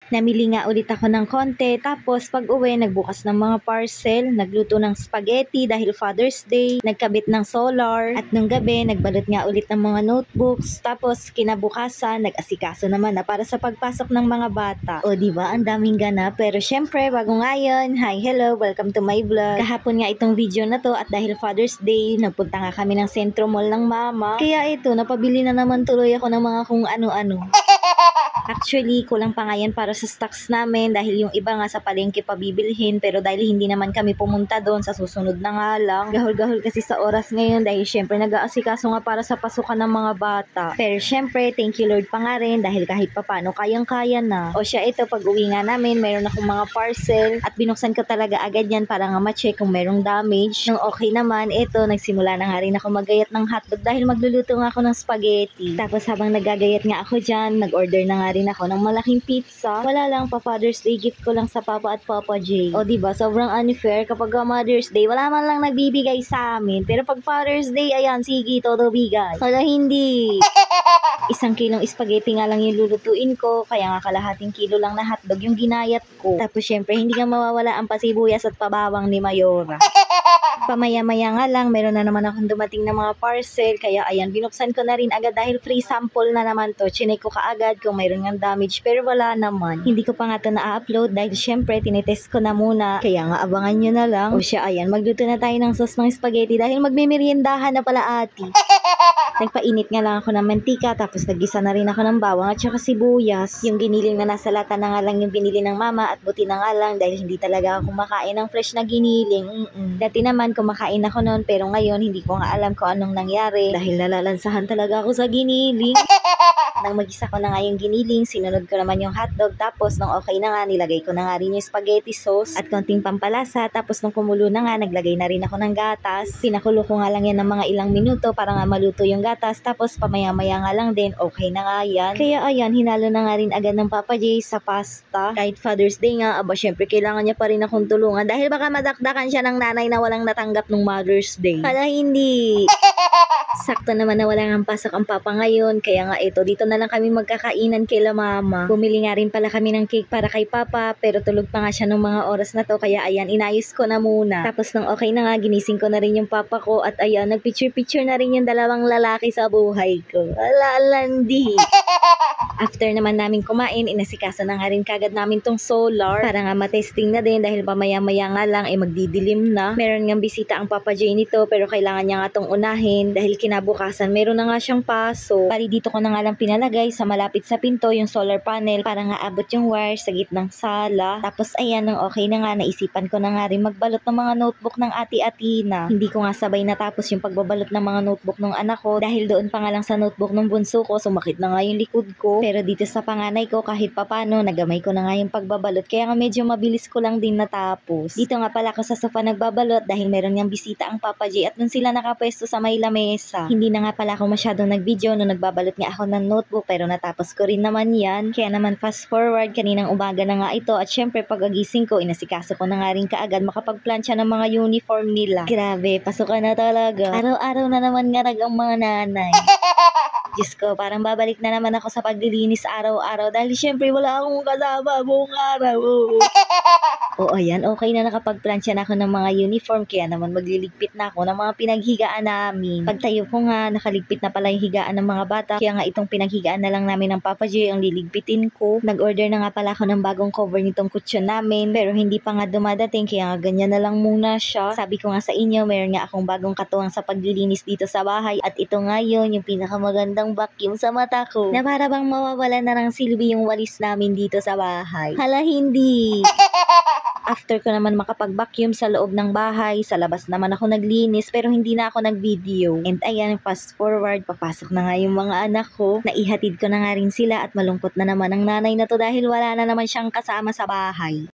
Namili nga ulit ako ng konti, tapos pag uwi, nagbukas ng mga parcel, nagluto ng spaghetti dahil Father's Day, nagkabit ng solar, at nung gabi, nagbalot nga ulit ng mga notebooks, tapos kinabukasan, nag-asikaso naman na para sa pagpasok ng mga bata. O diba, ang daming ganap, pero syempre, bago nga yun, hi, hello, welcome to my vlog. Kahapon nga itong video na to, at dahil Father's Day, nagpunta nga kami ng Sentro Mall ng mama, kaya ito, napabili na naman tuloy ako ng mga kung ano-ano. Actually, kulang pa nga yan para sa stocks namin dahil yung iba nga sa palengke pa bibilhin, pero dahil hindi naman kami pumunta doon, sa susunod na nga lang. Gahol-gahol kasi sa oras ngayon dahil syempre nag-aasikaso nga para sa pasukan ng mga bata. Pero syempre, thank you Lord pa nga rin dahil kahit papano kayang-kaya na. O siya, ito, pag uwi nga namin, meron akong mga parcel at binuksan ko talaga agad yan para nga ma-check kung merong damage. Nung okay naman, ito, nagsimula na nga rin ako maggayat ng hotdog dahil magluluto nga ako ng spaghetti. Tapos habang nagagayat nga ako dyan, nag-order na nga rin ako ng malaking pizza. Wala lang, pa Father's Day gift ko lang sa Papa at Papa J. O diba, sobrang unfair kapag Mother's Day, wala man lang nagbibigay sa amin. Pero pag Father's Day, ayan, sige, todo bigay. Wala, hindi. 1 kilong spaghetti nga lang yung lulutuin ko, kaya nga kalahating kilo lang na hotdog yung ginayat ko. Tapos syempre, hindi nga mawawala ang pasibuyas at pabawang ni Mayora. Pamaya-maya nga lang, meron na naman akong dumating na mga parcel, kaya ayan, binuksan ko na rin agad dahil free sample na naman to. Chinek ko kaagad kung mayroon ng damage, pero wala naman. Hindi ko pa nga to na-upload dahil syempre, tinitest ko na muna, kaya nga abangan nyo na lang. O siya, ayan, magluto na tayo ng sauce ng spaghetti dahil magmimeriendahan na pala ati. Nagpainit nga lang ako ng mantika, tapos naggisa na rin ako ng bawang at saka sibuyas. Yung giniling na nasa lata na nga lang yung binili ng mama at buti na nga lang dahil hindi talaga ako kumakain ng fresh na giniling. Dati naman kumakain ako noon, pero ngayon hindi ko nga alam kung anong nangyari dahil nalalansahan talaga ako sa giniling. Nang magisa ko na nga yung giniling, sinunod ko naman yung hotdog, tapos nung okay na nga, nilagay ko na nga rin yung spaghetti sauce at konting pampalasa, tapos nung kumulo na nga, naglagay na rin ako ng gatas. Pinakulo ko nga lang yan ng mga ilang minuto para nga maluto yung gatas, tapos pamaya-maya nga lang din, okay na nga yan. Kaya ayan, hinalo na nga rin agad ng Papa J sa pasta. Kahit Father's Day nga, aba syempre kailangan niya pa rin akong tulungan dahil baka madakdakan siya ng nanay na walang natanggap nung Mother's Day. Hala, hindi. Sakto naman na wala nga pasok ang papa ngayon, kaya nga ito, dito na lang kami magkakainan kila mama. Bumili nga rin pala kami ng cake para kay papa, pero tulog pa nga siya nung mga oras na to, kaya ayan, inayos ko na muna. Tapos nung okay na nga, ginising ko na rin yung papa ko, at ayan, nagpicture-picture na rin yung dalawang lalaki sa buhay ko. Alalandi. After naman namin kumain, inasikaso na nga rin kagad namin tong solar para nga matesting na din dahil pamaya-maya nga lang ay magdidilim na. Meron nga bisita ang Papa J nito, pero kailangan niya nga tong unahin dahil kinabukasan meron na nga siyang paso. Pari dito ko na nga lang pinalagay sa malapit sa pinto yung solar panel para nga abot yung wire sa gitnang sala. Tapos ayan, nung okay na nga, naisipan ko na nga rin magbalot ng mga notebook ng ati-ati na. Hindi ko nga sabay natapos yung pagbabalot ng mga notebook ng anak ko dahil doon pa nga lang sa notebook ng bunso ko, sumakit na nga yung likod ko. Pero dito sa panganay ko, kahit papano, nagamay ko na nga yung pagbabalot, kaya nga medyo mabilis ko lang din natapos. Dito nga pala ako sa sofa nagbabalot dahil meron niyang bisita ang Papa J at nun sila nakapwesto sa may lamesa. Hindi na nga pala ako masyadong nag-video nung nagbabalot nga ako ng notebook, pero natapos ko rin naman yan. Kaya naman fast forward, kaninang umaga na nga ito, at syempre pag-agising ko, inasikaso ko na nga rin kaagad makapagplansya ng mga uniform nila. Grabe, pasukan na talaga. Araw-araw na naman nga ang mga nanay. Diyos ko, parang babalik na naman ako sa paglilinis araw-araw dahil syempre wala akong kasama buong araw. O ayan, okay na nakapagplansya na ako ng mga uniform, kaya naman magliligpit na ako ng mga pinaghigaan namin. Pagtayo ko nga, nakaligpit na pala yung higaan ng mga bata, kaya nga itong pinaghigaan na lang namin ng Papa J ang liligpitin ko. Nag-order na nga pala ako ng bagong cover nitong kutsyon namin, pero hindi pa nga dumadating, kaya nga ganyan na lang muna siya. Sabi ko nga sa inyo, meron nga akong bagong katuwang sa paglilinis dito sa bahay, at ito nga yun, yung pinakamagandang vacuum sa mata ko, na para bang mawawala na ng silbi yung walis namin dito sa bahay. Hala, hindi. After ko naman makapag-vacuum sa loob ng bahay, sa labas naman ako naglinis, pero hindi na ako nag-video. And ayan, fast forward, papasok na nga yung mga anak ko. Naihatid ko na nga rin sila at malungkot na naman ang nanay na to dahil wala na naman siyang kasama sa bahay.